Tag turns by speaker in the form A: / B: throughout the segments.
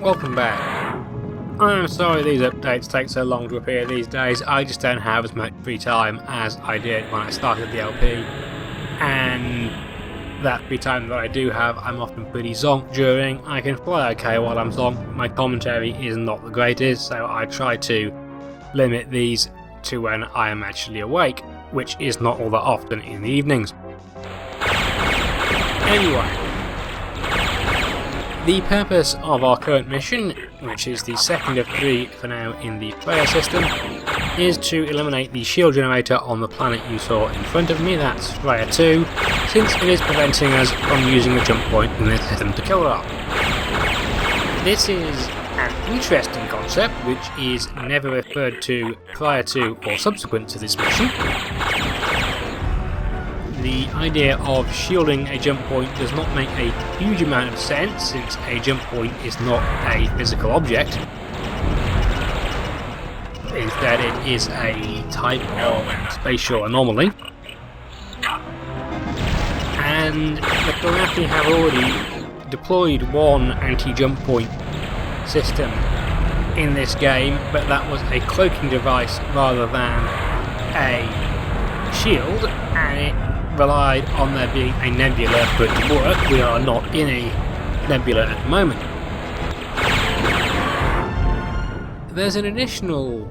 A: welcome back. I'm sorry these updates take so long to appear these days. I just don't have as much free time as I did when I started the LP, and that free time that I do have I'm often pretty zonked during. I can fly okay while I'm zonked, my commentary is not the greatest, so I try to limit these to when I am actually awake, which is not all that often in the evenings. Anyway, the purpose of our current mission, which is the second of 3 for now in the Freya system, is to eliminate the shield generator on the planet you saw in front of me, that's Freya 2, since it is preventing us from using the jump point in this system to kill her. This is an interesting concept which is never referred to prior to or subsequent to this mission. The idea of shielding a jump point does not make a huge amount of sense, since a jump point is not a physical object. Instead, it is a type of spatial anomaly. And the Kilrathi have already deployed one anti-jump point system in this game, but that was a cloaking device rather than a shield, and it relied on there being a nebula for it to work. We are not in a nebula at the moment. There's an additional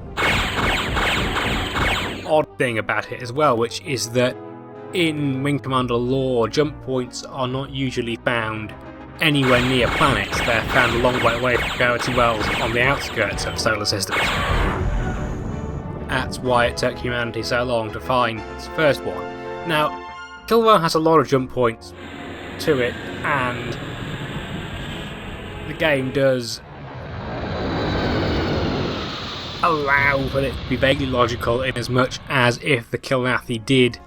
A: odd thing about it as well, which is that in Wing Commander lore, jump points are not usually found anywhere near planets. They're found a long way away from gravity wells on the outskirts of solar systems. That's why it took humanity so long to find its first one. Now, Kilra has a lot of jump points to it, and the game does allow for it to be vaguely logical, in as much as if the Kilrathi did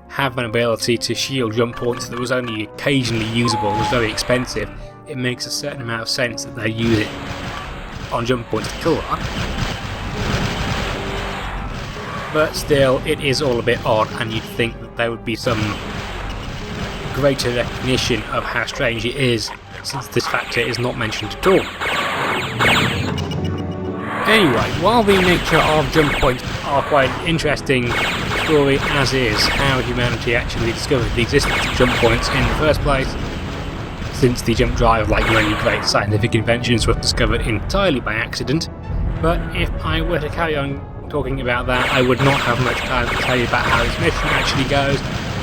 A: have an ability to shield jump points that was only occasionally usable, was very expensive, it makes a certain amount of sense that they use it on jump points to kill her. But still, it is all a bit odd, and you'd think that there would be some greater recognition of how strange it is, since this factor is not mentioned at all. Anyway, while the nature of jump points are quite an interesting story as is how humanity actually discovered the existence of jump points in the first place, since the jump drive, like many great scientific inventions, was discovered entirely by accident. But if I were to carry on talking about that, I would not have much time to tell you about how this mission actually goes,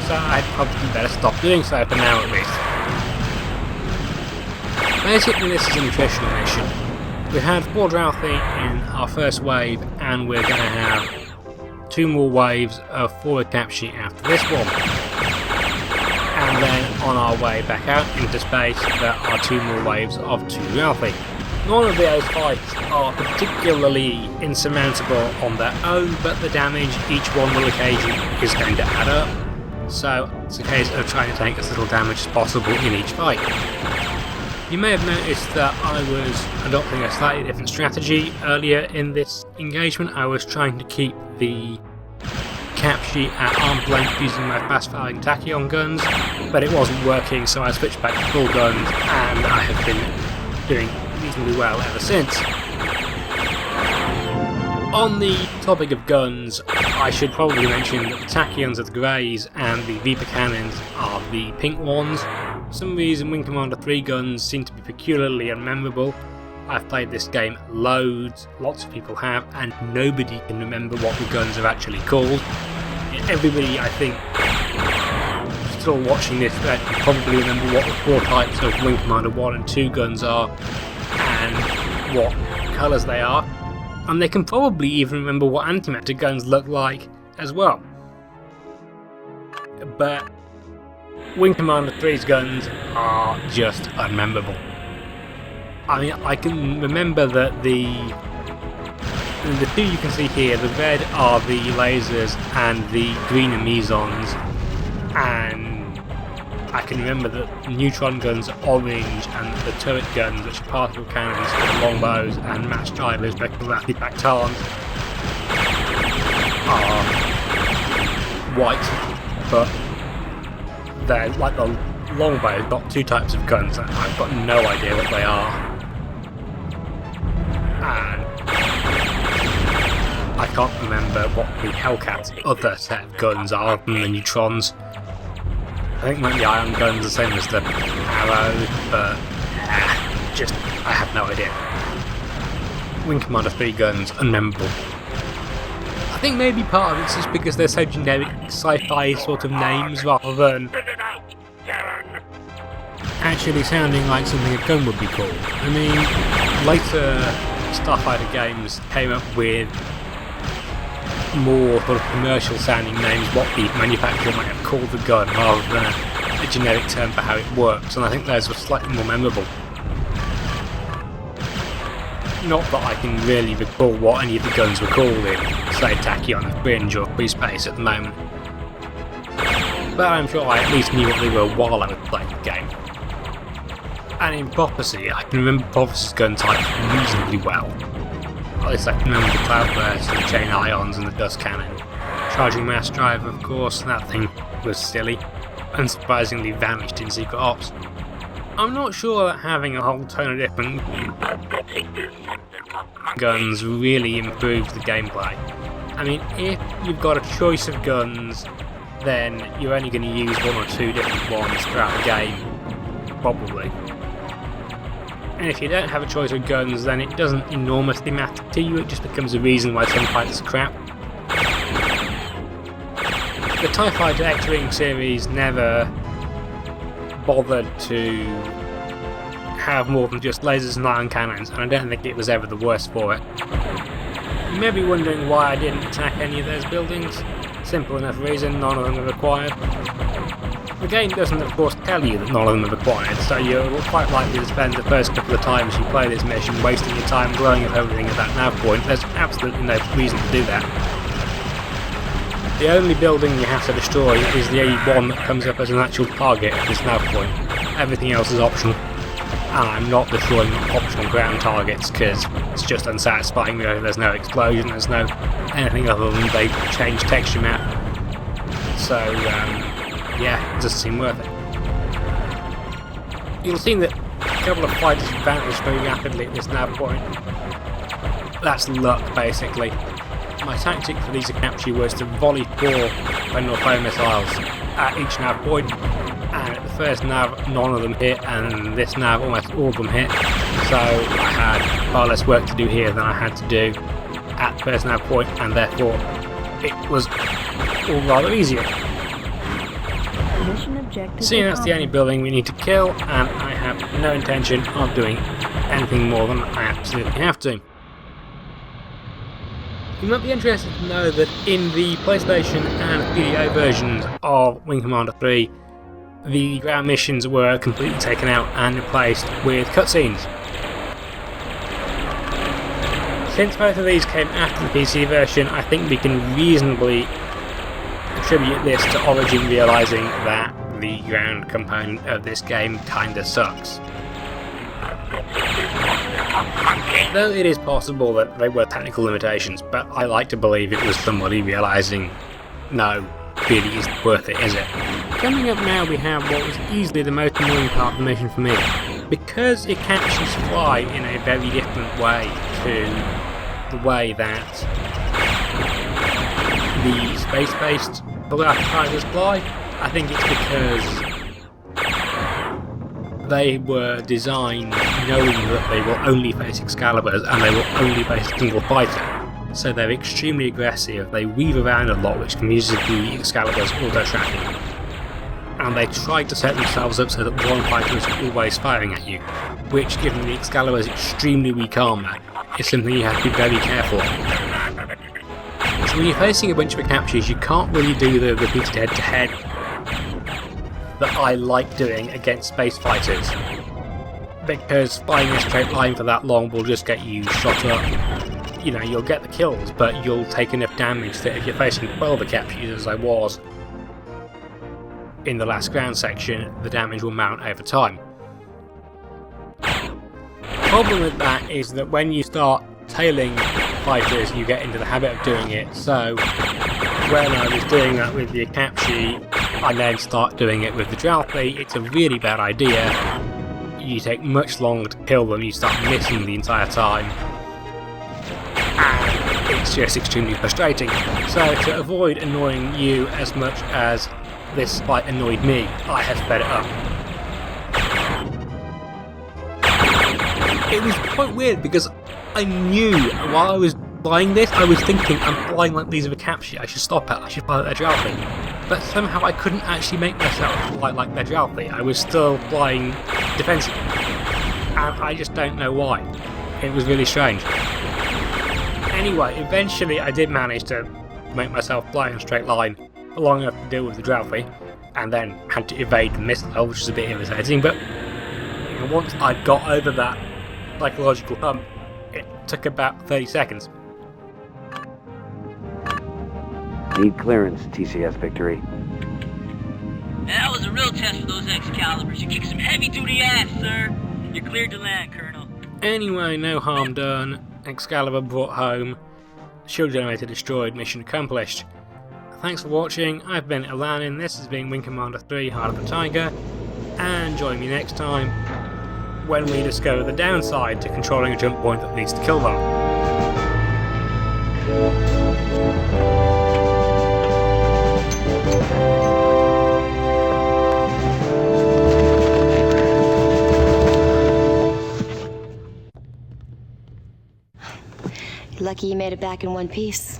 A: so I'd probably better stop doing so for now at least. Basically, this is a nutritional mission. We had 4 Drouthy in our first wave, and we're going to have 2 more waves of forward capture after this one. And then on our way back out into space, there are 2 more waves of 2 Drouthy. None of those fights are particularly insurmountable on their own, but the damage each one will occasion is going to add up, so it's a case of trying to take as little damage as possible in each fight. You may have noticed that I was adopting a slightly different strategy earlier in this engagement. I was trying to keep the cap sheet at arm's length using my fast-firing tachyon guns, but it wasn't working, so I switched back to full guns, and I have been doing reasonably well ever since. On the topic of guns, I should probably mention that the tachyons are the greys and the Viper cannons are the pink ones. For some reason, Wing Commander 3 guns seem to be peculiarly unmemorable. I've played this game loads, lots of people have, and nobody can remember what the guns are actually called. Everybody, I think, still watching this can probably remember what the 4 types of Wing Commander 1 and 2 guns are, and what colours they are, and they can probably even remember what antimatter guns look like as well. But Wing Commander 3's guns are just unmemorable. I mean, I can remember that the 2 you can see here, the red are the lasers and the green are mesons, and I can remember that the neutron guns are orange, and the turret guns, which are particle cannons, longbows and match drivers, like the Kilrathi Bactans, are white, but they're like the longbow got 2 types of guns. I've got no idea what they are. and I can't remember what the Hellcat's other set of guns are than the neutrons. I think maybe the ion gun's the same as the arrow, but I have no idea. Wing Commander 3 guns, unmemorable. I think maybe part of it's just because they're so generic sci-fi sort of names rather than actually sounding like something a gun would be called. I mean, later Starfighter games came up with more sort of commercial sounding names, what the manufacturer might have called the gun rather than a generic term for how it works, and I think those were slightly more memorable. Not that I can really recall what any of the guns were called in, say, Tachyon, Fringe or Free Space at the moment. But I'm sure I at least knew what they were while I was playing the game. And in Prophecy, I can remember Prophecy's gun types reasonably well. At least I can remember the Cloudburst and the Chain Ions and the Dust Cannon. Charging Mass Driver, of course, that thing was silly. Unsurprisingly vanished in Secret Ops. I'm not sure that having a whole ton of different guns really improves the gameplay. I mean, if you've got a choice of guns, then you're only going to use one or two different ones throughout the game, probably. And if you don't have a choice of guns, then it doesn't enormously matter to you, it just becomes a reason why some fighters are crap. The TIE Fighter X-Wing series never bothered to have more than just lasers and ion cannons, and I don't think it was ever the worst for it. You may be wondering why I didn't attack any of those buildings. Simple enough reason, none of them are required. The game doesn't of course tell you that none of them are required, so you're quite likely to spend the first couple of times you play this mission wasting your time blowing up everything at that nav point. There's absolutely no reason to do that. The only building you have to destroy is the one that comes up as an actual target at this nav point. Everything else is optional. And I'm not destroying optional ground targets because it's just unsatisfying. There's no explosion, there's no anything other than they change texture map. So, yeah, it doesn't seem worth it. You'll see that a couple of fighters vanish very rapidly at this nav point. That's luck, basically. My tactic for these capture was to volley 4 Pendor Foe missiles at each nav point, and at the first nav none of them hit, and this nav almost all of them hit, so I had far less work to do here than I had to do at the first nav point, and therefore it was all rather easier. Seeing that's the only building we need to kill, and I have no intention of doing anything more than I absolutely have to. You might be interested to know that in the PlayStation and video versions of Wing Commander 3, the ground missions were completely taken out and replaced with cutscenes. Since both of these came after the PC version, I think we can reasonably attribute this to Origin realising that the ground component of this game kinda sucks. Though it is possible that they were technical limitations, but I like to believe it was somebody realising, no, really isn't worth it, is it? Coming up now we have what was easily the most annoying part of the mission for me. Because it catches fly in a very different way to the way that the space-based Galactic fighters fly, I think it's because they were designed knowing that they will only face Excaliburs and they will only face a single fighter. So they're extremely aggressive, they weave around a lot, which confuses the Excalibur's auto-tracking. And they tried to set themselves up so that one fighter is always firing at you, which, given the Excalibur's extremely weak armour, is something you have to be very careful of. So when you're facing a bunch of captures, you can't really do the repeated head-to-head that I like doing against space fighters, because flying a straight line for that long will just get you shot up. You know, you'll get the kills, but you'll take enough damage that if you're facing 12 captures, as I was in the last ground section, the damage will mount over time. The problem with that is that when you start tailing fighters, you get into the habit of doing it. So when I was doing that with the Apache, I then start doing it with the Jalfi. It's a really bad idea. You take much longer to kill them, you start missing the entire time, it's just extremely frustrating. So to avoid annoying you as much as this fight annoyed me, I have sped it up. It was quite weird because I knew while I was flying this, I was thinking, I'm flying like these with a capture, I should stop it, I should fly like Thedraalfi. But somehow I couldn't actually make myself fly like Thedraalfi. I was still flying defensively. And I just don't know why. It was really strange. Anyway, eventually I did manage to make myself fly in a straight line long enough to deal with the Thedraalfi, and then had to evade the missile, which was a bit irritating, but once I got over that psychological hump, it took about 30 seconds.
B: Need clearance, TCS Victory.
C: That was a real test for those Excaliburs. You kicked some heavy-duty ass, sir. You're cleared to land, Colonel.
A: Anyway, no harm done. Excalibur brought home. Shield generator destroyed. Mission accomplished. Thanks for watching. I've been Alanin. This has been Wing Commander 3 Heart of the Tiger. And join me next time when we discover the downside to controlling a jump point that leads to kill them.
D: Lucky you made it back in one piece.